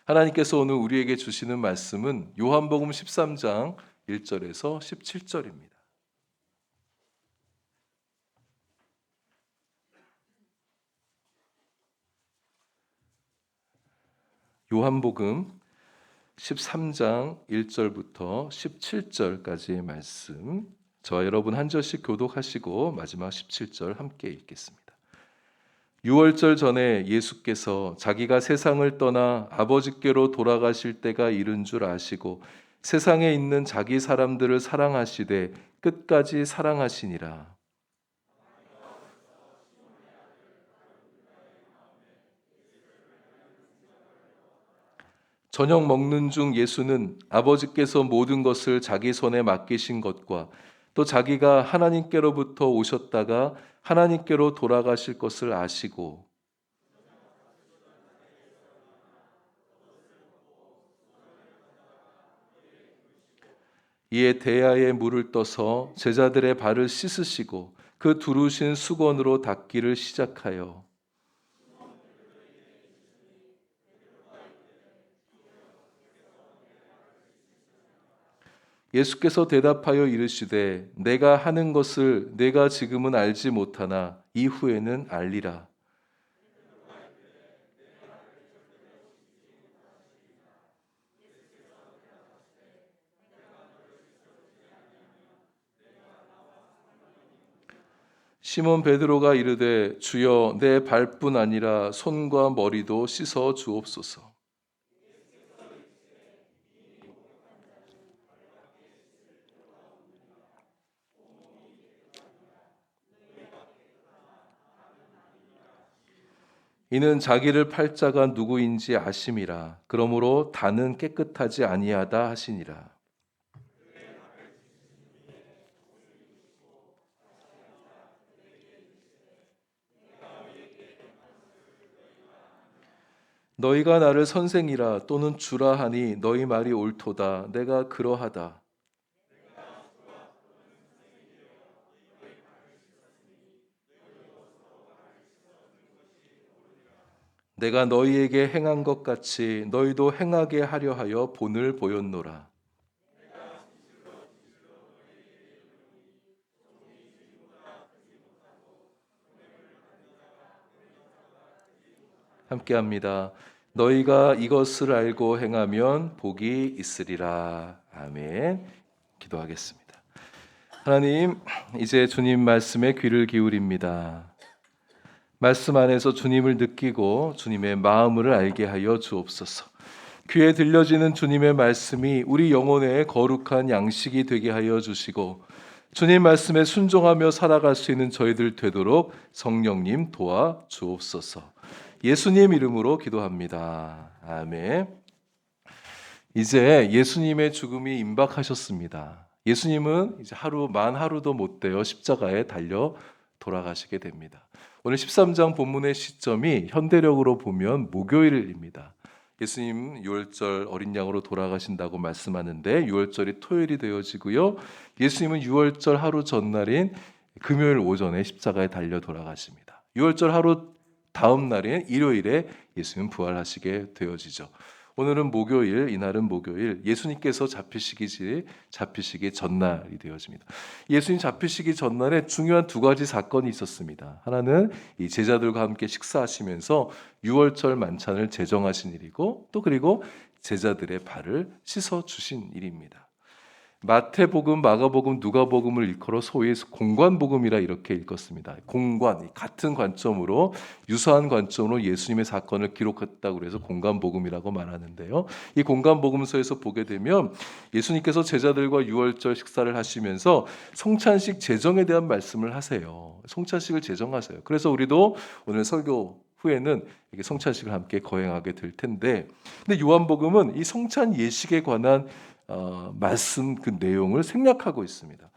하나님께서 오늘 우리에게 주시는 말씀은 요한복음 13장 1절에서 17절입니다. 요한복음 13장 1절부터 17절까지의 말씀, 저와 여러분 한 절씩 교독하시고 마지막 17절 함께 읽겠습니다. 유월절 전에 예수께서 자기가 세상을 떠나 아버지께로 돌아가실 때가 이른 줄 아시고 세상에 있는 자기 사람들을 사랑하시되 끝까지 사랑하시니라. 저녁 먹는 중 예수는 아버지께서 모든 것을 자기 손에 맡기신 것과 또 자기가 하나님께로부터 오셨다가 하나님께로 돌아가실 것을 아시고 이에 대야에 물을 떠서 제자들의 발을 씻으시고 그 두르신 수건으로 닦기를 시작하여 예수께서 대답하여 이르시되 내가 하는 것을 내가 지금은 알지 못하나 이후에는 알리라. 시몬 베드로가 이르되 주여 내 발뿐 아니라 손과 머리도 씻어 주옵소서. 이는 자기를 팔 자가 누구인지 아심이라. 그러므로 다는 깨끗하지 아니하다 하시니라. 너희가 나를 선생이라 또는 주라 하니 너희 말이 옳도다. 내가 그러하다. 내가 너희에게 행한 것 같이 너희도 행하게 하려 하여 본을 보였노라. 함께합니다. 너희가 이것을 알고 행하면 복이 있으리라. 아멘. 기도하겠습니다. 하나님, 이제 주님 말씀에 귀를 기울입니다. 말씀 안에서 주님을 느끼고 주님의 마음을 알게 하여 주옵소서. 귀에 들려지는 주님의 말씀이 우리 영혼에 거룩한 양식이 되게 하여 주시고 주님 말씀에 순종하며 살아갈 수 있는 저희들 되도록 성령님 도와 주옵소서. 예수님 이름으로 기도합니다. 아멘. 이제 예수님의 죽음이 임박하셨습니다. 예수님은 이제 만 하루도 못 되어 십자가에 달려 돌아가시게 됩니다. 오늘 13장 본문의 시점이 현대력으로 보면 목요일입니다. 예수님 유월절 어린 양으로 돌아가신다고 말씀하는데 유월절이 토요일이 되어지고요. 예수님은 유월절 하루 전날인 금요일 오전에 십자가에 달려 돌아가십니다. 유월절 하루 다음 날인 일요일에 예수님은 부활하시게 되어지죠. 오늘은 목요일, 이날은 목요일, 예수님께서 잡히시기 전날이 되어집니다. 예수님 잡히시기 전날에 중요한 두 가지 사건이 있었습니다. 하나는 이 제자들과 함께 식사하시면서 유월절 만찬을 제정하신 일이고 또 그리고 제자들의 발을 씻어 주신 일입니다. 마태복음, 마가복음, 누가복음을 일컬어 소위 공관복음이라 이렇게 읽었습니다. 공관, 같은 관점으로 유사한 관점으로 예수님의 사건을 기록했다고 해서 공관복음이라고 말하는데요. 이 공관복음서에서 보게 되면 예수님께서 제자들과 유월절 식사를 하시면서 성찬식 제정에 대한 말씀을 하세요. 성찬식을 제정하세요. 그래서 우리도 오늘 설교 후에는 이렇게 성찬식을 함께 거행하게 될 텐데, 근데 요한복음은 이 성찬 예식에 관한 말씀 그 내용을 생략하고 있습니다.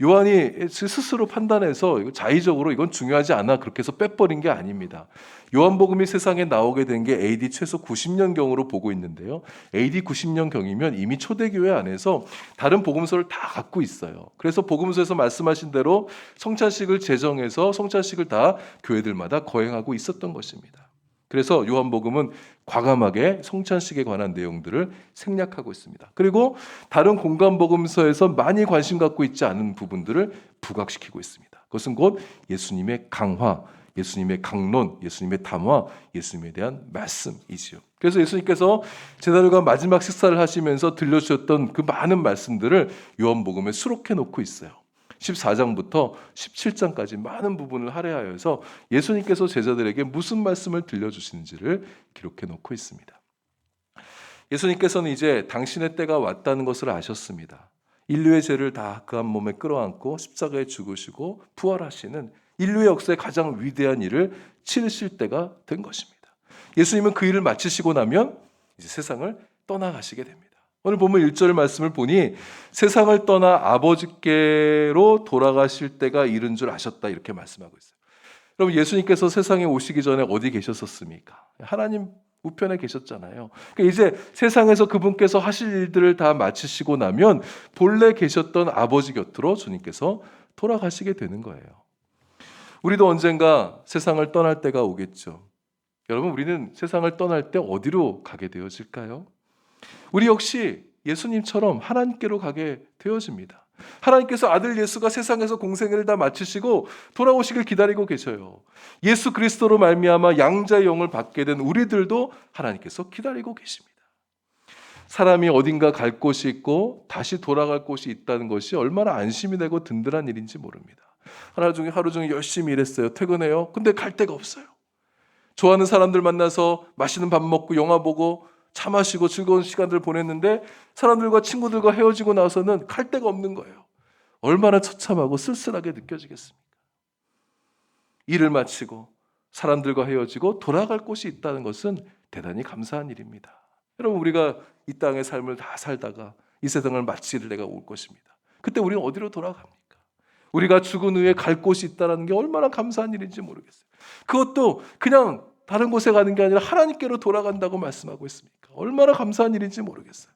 요한이 스스로 판단해서 자의적으로 이건 중요하지 않아 그렇게 해서 빼버린 게 아닙니다. 요한복음이 세상에 나오게 된 게 AD 최소 90년경으로 보고 있는데요. AD 90년경이면 이미 초대교회 안에서 다른 복음서를 다 갖고 있어요. 그래서 복음서에서 말씀하신 대로 성찬식을 제정해서 성찬식을 다 교회들마다 거행하고 있었던 것입니다. 그래서 요한복음은 과감하게 성찬식에 관한 내용들을 생략하고 있습니다. 그리고 다른 공간복음서에서 많이 관심 갖고 있지 않은 부분들을 부각시키고 있습니다. 그것은 곧 예수님의 강화, 예수님의 강론, 예수님의 담화, 예수님에 대한 말씀이지요. 그래서 예수님께서 제자들과 마지막 식사를 하시면서 들려주셨던 그 많은 말씀들을 요한복음에 수록해 놓고 있어요. 14장부터 17장까지 많은 부분을 할애하여서 예수님께서 제자들에게 무슨 말씀을 들려주시는지를 기록해 놓고 있습니다. 예수님께서는 이제 당신의 때가 왔다는 것을 아셨습니다. 인류의 죄를 다 그 한 몸에 끌어안고 십자가에 죽으시고 부활하시는 인류의 역사의 가장 위대한 일을 치르실 때가 된 것입니다. 예수님은 그 일을 마치시고 나면 이제 세상을 떠나가시게 됩니다. 오늘 보면 1절 말씀을 보니 세상을 떠나 아버지께로 돌아가실 때가 이른 줄 아셨다 이렇게 말씀하고 있어요. 여러분 예수님께서 세상에 오시기 전에 어디 계셨었습니까? 하나님 우편에 계셨잖아요. 그러니까 이제 세상에서 그분께서 하실 일들을 다 마치시고 나면 본래 계셨던 아버지 곁으로 주님께서 돌아가시게 되는 거예요. 우리도 언젠가 세상을 떠날 때가 오겠죠. 여러분 우리는 세상을 떠날 때 어디로 가게 되어질까요? 우리 역시 예수님처럼 하나님께로 가게 되어집니다. 하나님께서 아들 예수가 세상에서 공생애를 다 마치시고 돌아오시길 기다리고 계셔요. 예수 그리스도로 말미암아 양자의 영을 받게 된 우리들도 하나님께서 기다리고 계십니다. 사람이 어딘가 갈 곳이 있고 다시 돌아갈 곳이 있다는 것이 얼마나 안심이 되고 든든한 일인지 모릅니다. 하루 종일 열심히 일했어요. 퇴근해요. 근데 갈 데가 없어요. 좋아하는 사람들 만나서 맛있는 밥 먹고 영화 보고 차 마시고 즐거운 시간들을 보냈는데 사람들과 친구들과 헤어지고 나서는 갈 데가 없는 거예요. 얼마나 처참하고 쓸쓸하게 느껴지겠습니까? 일을 마치고 사람들과 헤어지고 돌아갈 곳이 있다는 것은 대단히 감사한 일입니다. 여러분 우리가 이 땅의 삶을 다 살다가 이 세상을 마칠 때가 올 것입니다. 그때 우리는 어디로 돌아갑니까? 우리가 죽은 후에 갈 곳이 있다는 게 얼마나 감사한 일인지 모르겠어요. 그것도 그냥 다른 곳에 가는 게 아니라 하나님께로 돌아간다고 말씀하고 있습니까? 얼마나 감사한 일인지 모르겠어요.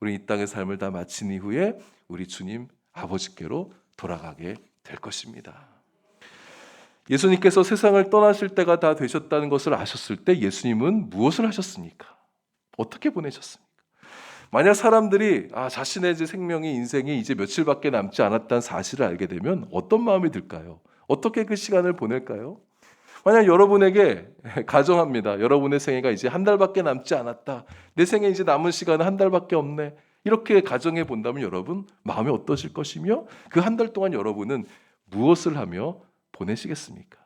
우리 이 땅의 삶을 다 마친 이후에 우리 주님 아버지께로 돌아가게 될 것입니다. 예수님께서 세상을 떠나실 때가 다 되셨다는 것을 아셨을 때 예수님은 무엇을 하셨습니까? 어떻게 보내셨습니까? 만약 사람들이 자신의 이제 생명이 인생이 이제 며칠밖에 남지 않았다는 사실을 알게 되면 어떤 마음이 들까요? 어떻게 그 시간을 보낼까요? 만약 여러분에게 가정합니다. 여러분의 생애가 이제 한 달밖에 남지 않았다. 내 생에 이제 남은 시간은 한 달밖에 없네. 이렇게 가정해 본다면 여러분 마음이 어떠실 것이며 그 한 달 동안 여러분은 무엇을 하며 보내시겠습니까?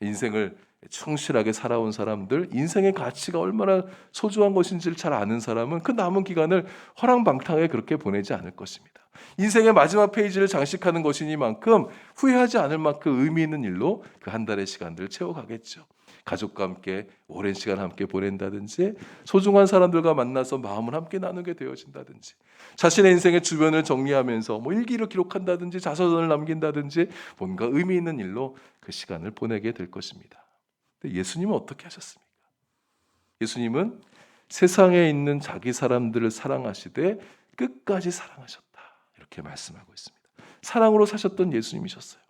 인생을 충실하게 살아온 사람들, 인생의 가치가 얼마나 소중한 것인지를 잘 아는 사람은 그 남은 기간을 허랑방탕하게 그렇게 보내지 않을 것입니다. 인생의 마지막 페이지를 장식하는 것이니만큼 후회하지 않을 만큼 의미 있는 일로 그 한 달의 시간들을 채워가겠죠. 가족과 함께 오랜 시간 함께 보낸다든지 소중한 사람들과 만나서 마음을 함께 나누게 되어진다든지 자신의 인생의 주변을 정리하면서 일기를 기록한다든지 자서전을 남긴다든지 뭔가 의미 있는 일로 그 시간을 보내게 될 것입니다. 근데 예수님은 어떻게 하셨습니까? 예수님은 세상에 있는 자기 사람들을 사랑하시되 끝까지 사랑하셨다. 이렇게 말씀하고 있습니다. 사랑으로 사셨던 예수님이셨어요.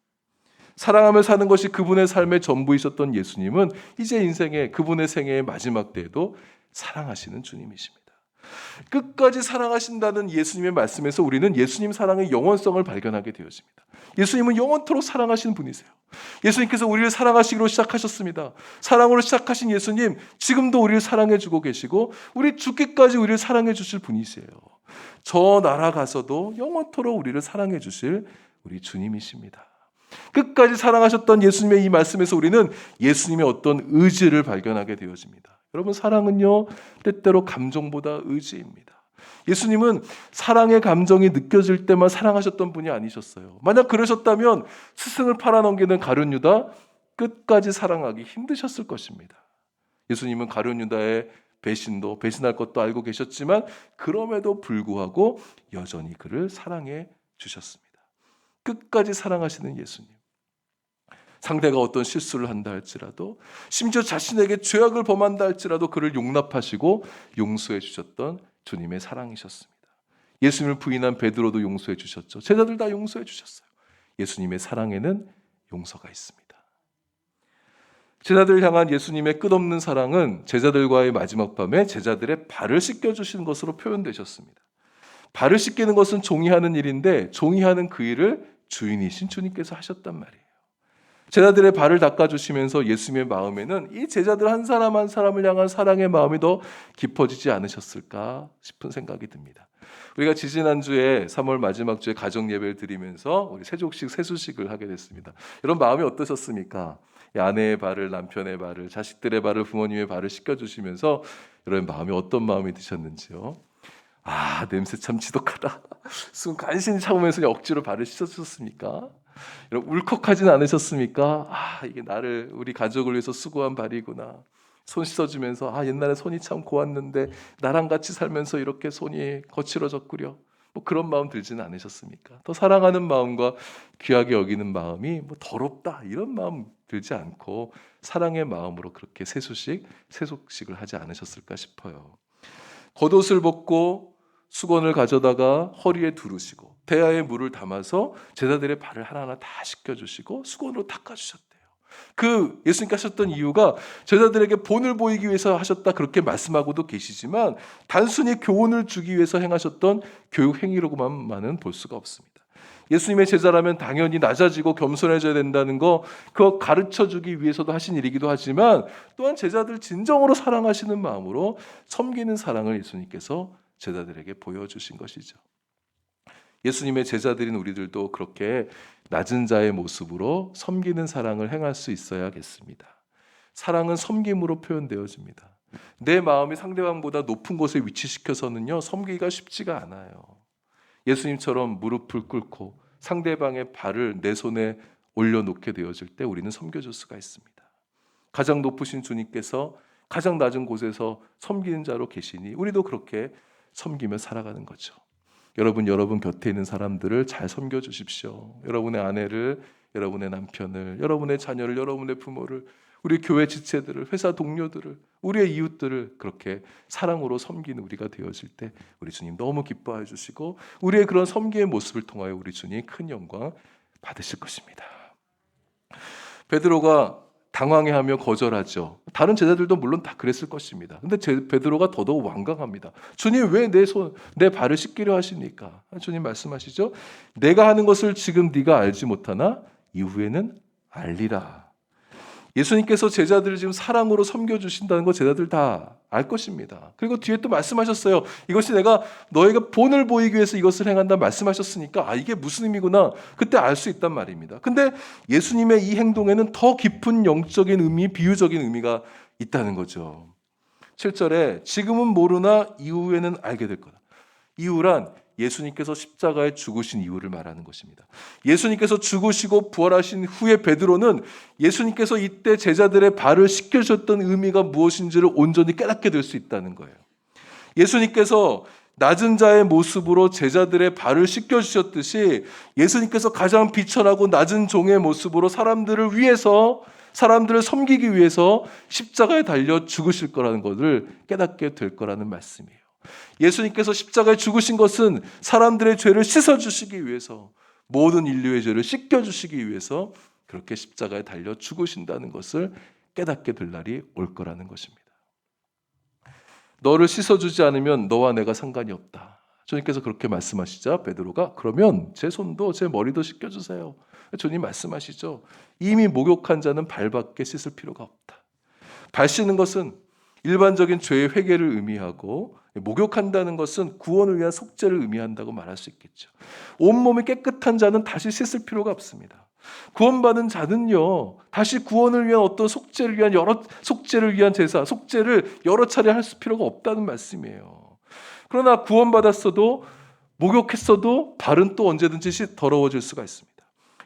사랑하며 사는 것이 그분의 삶의 전부이셨던 예수님은 이제 인생의 그분의 생애의 마지막 때에도 사랑하시는 주님이십니다. 끝까지 사랑하신다는 예수님의 말씀에서 우리는 예수님 사랑의 영원성을 발견하게 되어집니다. 예수님은 영원토록 사랑하시는 분이세요. 예수님께서 우리를 사랑하시기로 시작하셨습니다. 사랑으로 시작하신 예수님 지금도 우리를 사랑해 주고 계시고 우리 죽기까지 우리를 사랑해 주실 분이세요. 저 나라 가서도 영원토록 우리를 사랑해 주실 우리 주님이십니다. 끝까지 사랑하셨던 예수님의 이 말씀에서 우리는 예수님의 어떤 의지를 발견하게 되어집니다. 여러분 사랑은요 때때로 감정보다 의지입니다. 예수님은 사랑의 감정이 느껴질 때만 사랑하셨던 분이 아니셨어요. 만약 그러셨다면 스승을 팔아넘기는 가룟 유다 끝까지 사랑하기 힘드셨을 것입니다. 예수님은 가룟 유다의 배신할 것도 알고 계셨지만 그럼에도 불구하고 여전히 그를 사랑해 주셨습니다. 끝까지 사랑하시는 예수님. 상대가 어떤 실수를 한다 할지라도 심지어 자신에게 죄악을 범한다 할지라도 그를 용납하시고 용서해 주셨던 주님의 사랑이셨습니다. 예수님을 부인한 베드로도 용서해 주셨죠. 제자들 다 용서해 주셨어요. 예수님의 사랑에는 용서가 있습니다. 제자들을 향한 예수님의 끝없는 사랑은 제자들과의 마지막 밤에 제자들의 발을 씻겨주시는 것으로 표현되셨습니다. 발을 씻기는 것은 종이 하는 일인데 종이 하는 그 일을 주인이신 주님께서 하셨단 말이에요. 제자들의 발을 닦아주시면서 예수님의 마음에는 이 제자들 한 사람 한 사람을 향한 사랑의 마음이 더 깊어지지 않으셨을까 싶은 생각이 듭니다. 우리가 지지난주에 3월 마지막 주에 가정 예배를 드리면서 우리 세족식 세수식을 하게 됐습니다. 이런 마음이 어떠셨습니까? 아내의 발을, 남편의 발을, 자식들의 발을, 부모님의 발을 씻겨주시면서 이런 마음이 어떤 마음이 드셨는지요? 아, 냄새 참 지독하다. 순 간신히 참으면서 억지로 발을 씻어주셨습니까? 여러분 울컥하진 않으셨습니까? 아, 이게 나를, 우리 가족을 위해서 수고한 발이구나. 손 씻어주면서 아, 옛날에 손이 참 고왔는데 나랑 같이 살면서 이렇게 손이 거칠어졌구려. 뭐 그런 마음 들지는 않으셨습니까? 더 사랑하는 마음과 귀하게 여기는 마음이 뭐 더럽다 이런 마음 들지 않고 사랑의 마음으로 그렇게 세속식을 하지 않으셨을까 싶어요. 겉옷을 벗고 수건을 가져다가 허리에 두르시고 대야에 물을 담아서 제자들의 발을 하나하나 다 씻겨주시고 수건으로 닦아주셨대요. 그 예수님께 하셨던 이유가 제자들에게 본을 보이기 위해서 하셨다 그렇게 말씀하고도 계시지만 단순히 교훈을 주기 위해서 행하셨던 교육 행위로만은 볼 수가 없습니다. 예수님의 제자라면 당연히 낮아지고 겸손해져야 된다는 거 그거 가르쳐주기 위해서도 하신 일이기도 하지만 또한 제자들 진정으로 사랑하시는 마음으로 섬기는 사랑을 예수님께서 제자들에게 보여주신 것이죠. 예수님의 제자들인 우리들도 그렇게 낮은 자의 모습으로 섬기는 사랑을 행할 수 있어야겠습니다. 사랑은 섬김으로 표현되어집니다. 내 마음이 상대방보다 높은 곳에 위치시켜서는요 섬기기가 쉽지가 않아요. 예수님처럼 무릎을 꿇고 상대방의 발을 내 손에 올려놓게 되어질 때 우리는 섬겨줄 수가 있습니다. 가장 높으신 주님께서 가장 낮은 곳에서 섬기는 자로 계시니 우리도 그렇게 섬기며 살아가는 거죠. 여러분 곁에 있는 사람들을 잘 섬겨주십시오. 여러분의 아내를, 여러분의 남편을, 여러분의 자녀를, 여러분의 부모를, 우리 교회 지체들을, 회사 동료들을, 우리의 이웃들을 그렇게 사랑으로 섬기는 우리가 되어질 때 우리 주님 너무 기뻐해 주시고 우리의 그런 섬기의 모습을 통하여 우리 주님 큰 영광 받으실 것입니다. 베드로가 당황해하며 거절하죠. 다른 제자들도 물론 다 그랬을 것입니다. 근데 베드로가 더더욱 완강합니다. 주님 왜 내 발을 씻기려 하십니까? 주님 말씀하시죠. 내가 하는 것을 지금 네가 알지 못하나 이후에는 알리라. 예수님께서 제자들을 지금 사랑으로 섬겨주신다는 거 제자들 다 알 것입니다. 그리고 뒤에 또 말씀하셨어요. 이것이 내가 너희가 본을 보이기 위해서 이것을 행한다 말씀하셨으니까 아 이게 무슨 의미구나 그때 알 수 있단 말입니다. 근데 예수님의 이 행동에는 더 깊은 영적인 의미, 비유적인 의미가 있다는 거죠. 7절에 지금은 모르나 이후에는 알게 될 거다. 이유란 예수님께서 십자가에 죽으신 이유를 말하는 것입니다. 예수님께서 죽으시고 부활하신 후에 베드로는 예수님께서 이때 제자들의 발을 씻겨주셨던 의미가 무엇인지를 온전히 깨닫게 될 수 있다는 거예요. 예수님께서 낮은 자의 모습으로 제자들의 발을 씻겨주셨듯이 예수님께서 가장 비천하고 낮은 종의 모습으로 사람들을 위해서 사람들을 섬기기 위해서 십자가에 달려 죽으실 거라는 것을 깨닫게 될 거라는 말씀이에요. 예수님께서 십자가에 죽으신 것은 사람들의 죄를 씻어주시기 위해서 모든 인류의 죄를 씻겨주시기 위해서 그렇게 십자가에 달려 죽으신다는 것을 깨닫게 될 날이 올 거라는 것입니다. 너를 씻어주지 않으면 너와 내가 상관이 없다. 주님께서 그렇게 말씀하시자 베드로가 그러면 제 손도 제 머리도 씻겨주세요. 주님 말씀하시죠. 이미 목욕한 자는 발밖에 씻을 필요가 없다. 발 씻는 것은 일반적인 죄의 회개를 의미하고 목욕한다는 것은 구원을 위한 속죄를 의미한다고 말할 수 있겠죠. 온몸이 깨끗한 자는 다시 씻을 필요가 없습니다. 구원받은 자는요 다시 구원을 위한 어떤 속죄를 위한 제사, 속죄를 여러 차례 할 필요가 없다는 말씀이에요. 그러나 구원받았어도 목욕했어도 발은 또 언제든지 더러워질 수가 있습니다.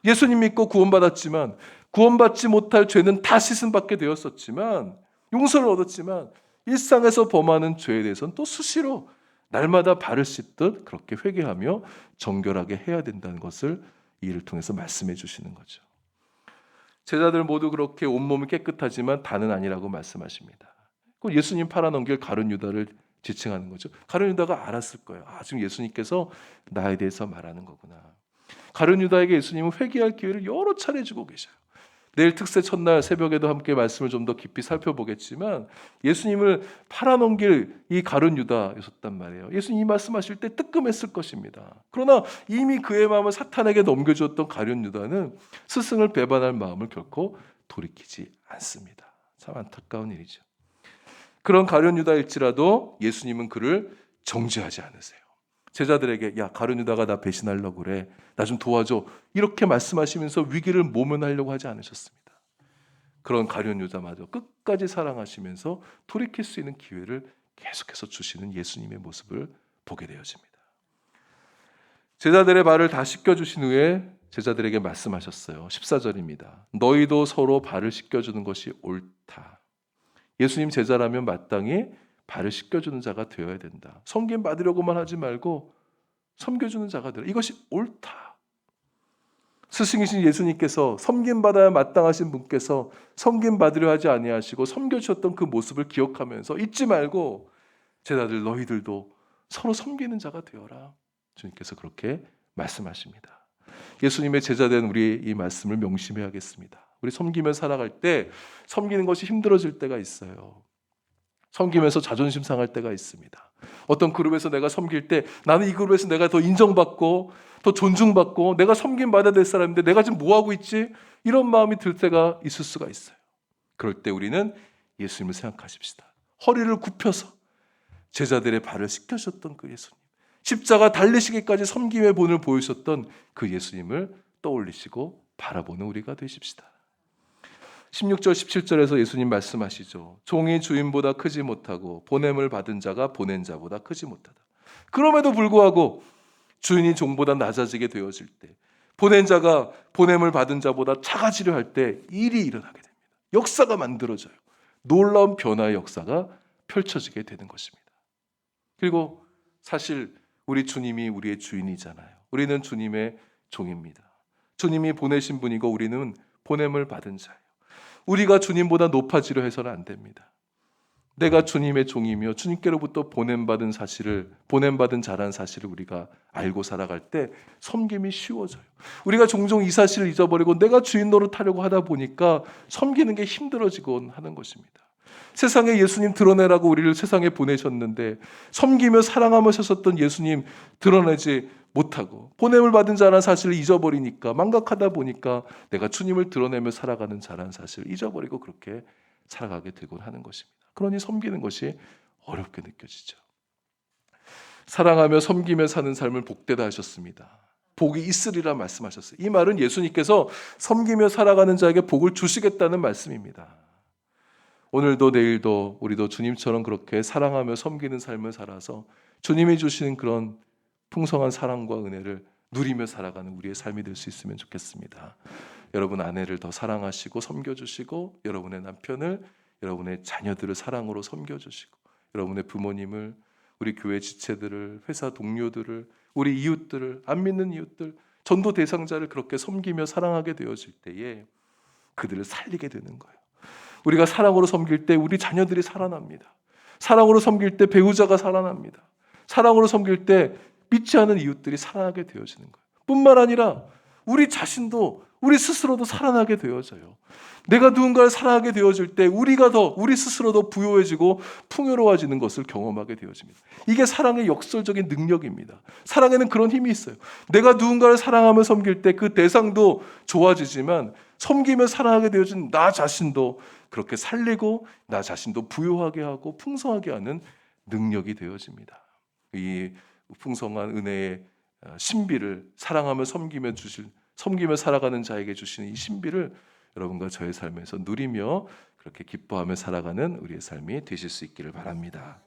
예수님 믿고 구원받았지만 구원받지 못할 죄는 다 씻음 받게 되었었지만 용서를 얻었지만 일상에서 범하는 죄에 대해서는 또 수시로 날마다 발을 씻듯 그렇게 회개하며 정결하게 해야 된다는 것을 이 일을 통해서 말씀해 주시는 거죠. 제자들 모두 그렇게 온몸이 깨끗하지만 다는 아니라고 말씀하십니다. 예수님 팔아넘길 가룟 유다를 지칭하는 거죠. 가룟 유다가 알았을 거예요. 아, 지금 예수님께서 나에 대해서 말하는 거구나. 가룟 유다에게 예수님은 회개할 기회를 여러 차례 주고 계셔요. 내일 특세 첫날 새벽에도 함께 말씀을 좀 더 깊이 살펴보겠지만 예수님을 팔아넘길 이 가룟 유다였었단 말이에요. 예수님 이 말씀하실 때 뜨끔했을 것입니다. 그러나 이미 그의 마음을 사탄에게 넘겨주었던 가룟 유다는 스승을 배반할 마음을 결코 돌이키지 않습니다. 참 안타까운 일이죠. 그런 가룟 유다일지라도 예수님은 그를 정죄하지 않으세요. 제자들에게 야 가룟 유다가 나 배신하려고 그래. 나 좀 도와줘. 이렇게 말씀하시면서 위기를 모면하려고 하지 않으셨습니다. 그런 가룟 유다마저 끝까지 사랑하시면서 돌이킬 수 있는 기회를 계속해서 주시는 예수님의 모습을 보게 되어집니다. 제자들의 발을 다 씻겨주신 후에 제자들에게 말씀하셨어요. 14절입니다. 너희도 서로 발을 씻겨주는 것이 옳다. 예수님 제자라면 마땅히 발을 씻겨주는 자가 되어야 된다. 섬김 받으려고만 하지 말고 섬겨주는 자가 되라. 이것이 옳다. 스승이신 예수님께서 섬김 받아야 마땅하신 분께서 섬김 받으려 하지 아니하시고 섬겨주셨던 그 모습을 기억하면서 잊지 말고 제자들 너희들도 서로 섬기는 자가 되어라. 주님께서 그렇게 말씀하십니다. 예수님의 제자된 우리 이 말씀을 명심해야겠습니다. 우리 섬기며 살아갈 때 섬기는 것이 힘들어질 때가 있어요. 섬기면서 자존심 상할 때가 있습니다. 어떤 그룹에서 내가 섬길 때 나는 이 그룹에서 내가 더 인정받고 더 존중받고 내가 섬김 받아야 될 사람인데 내가 지금 뭐하고 있지? 이런 마음이 들 때가 있을 수가 있어요. 그럴 때 우리는 예수님을 생각하십시다. 허리를 굽혀서 제자들의 발을 씻겨주셨던 그 예수님, 십자가 달리시기까지 섬김의 본을 보이셨던 그 예수님을 떠올리시고 바라보는 우리가 되십시다. 16절 17절에서 예수님 말씀하시죠. 종이 주인보다 크지 못하고 보냄을 받은 자가 보낸 자보다 크지 못하다. 그럼에도 불구하고 주인이 종보다 낮아지게 되어질 때, 보낸 자가 보냄을 받은 자보다 작아지려 할 때 일이 일어나게 됩니다. 역사가 만들어져요. 놀라운 변화의 역사가 펼쳐지게 되는 것입니다. 그리고 사실 우리 주님이 우리의 주인이잖아요. 우리는 주님의 종입니다. 주님이 보내신 분이고 우리는 보냄을 받은 자예요. 우리가 주님보다 높아지려 해서는 안 됩니다. 내가 주님의 종이며 주님께로부터 보냄받은 자라는 사실을 우리가 알고 살아갈 때 섬김이 쉬워져요. 우리가 종종 이 사실을 잊어버리고 내가 주인 노릇하려고 하다 보니까 섬기는 게 힘들어지곤 하는 것입니다. 세상에 예수님 드러내라고 우리를 세상에 보내셨는데 섬기며 사랑하며 사셨던 예수님 드러내지 못하고 보냄을 받은 자라는 사실을 잊어버리니까 망각하다 보니까 내가 주님을 드러내며 살아가는 자라는 사실을 잊어버리고 그렇게 살아가게 되곤 하는 것입니다. 그러니 섬기는 것이 어렵게 느껴지죠. 사랑하며 섬기며 사는 삶을 복되다 하셨습니다. 복이 있으리라 말씀하셨어요. 이 말은 예수님께서 섬기며 살아가는 자에게 복을 주시겠다는 말씀입니다. 오늘도 내일도 우리도 주님처럼 그렇게 사랑하며 섬기는 삶을 살아서 주님이 주시는 그런 풍성한 사랑과 은혜를 누리며 살아가는 우리의 삶이 될 수 있으면 좋겠습니다. 여러분 아내를 더 사랑하시고 섬겨주시고 여러분의 남편을 여러분의 자녀들을 사랑으로 섬겨주시고 여러분의 부모님을 우리 교회 지체들을 회사 동료들을 우리 이웃들을 안 믿는 이웃들 전도 대상자를 그렇게 섬기며 사랑하게 되어질 때에 그들을 살리게 되는 거예요. 우리가 사랑으로 섬길 때 우리 자녀들이 살아납니다. 사랑으로 섬길 때 배우자가 살아납니다. 사랑으로 섬길 때 믿지 않은 이웃들이 살아나게 되어지는 거예요. 뿐만 아니라 우리 자신도 우리 스스로도 살아나게 되어져요. 내가 누군가를 사랑하게 되어질 때 우리 스스로도 부요해지고 풍요로워지는 것을 경험하게 되어집니다. 이게 사랑의 역설적인 능력입니다. 사랑에는 그런 힘이 있어요. 내가 누군가를 사랑하며 섬길 때 그 대상도 좋아지지만 섬기며 사랑하게 되어진 나 자신도 그렇게 살리고 나 자신도 부요하게 하고 풍성하게 하는 능력이 되어집니다. 이 풍성한 은혜의 신비를 사랑하며 섬기며 살아가는 자에게 주시는 이 신비를 여러분과 저의 삶에서 누리며 그렇게 기뻐하며 살아가는 우리의 삶이 되실 수 있기를 바랍니다.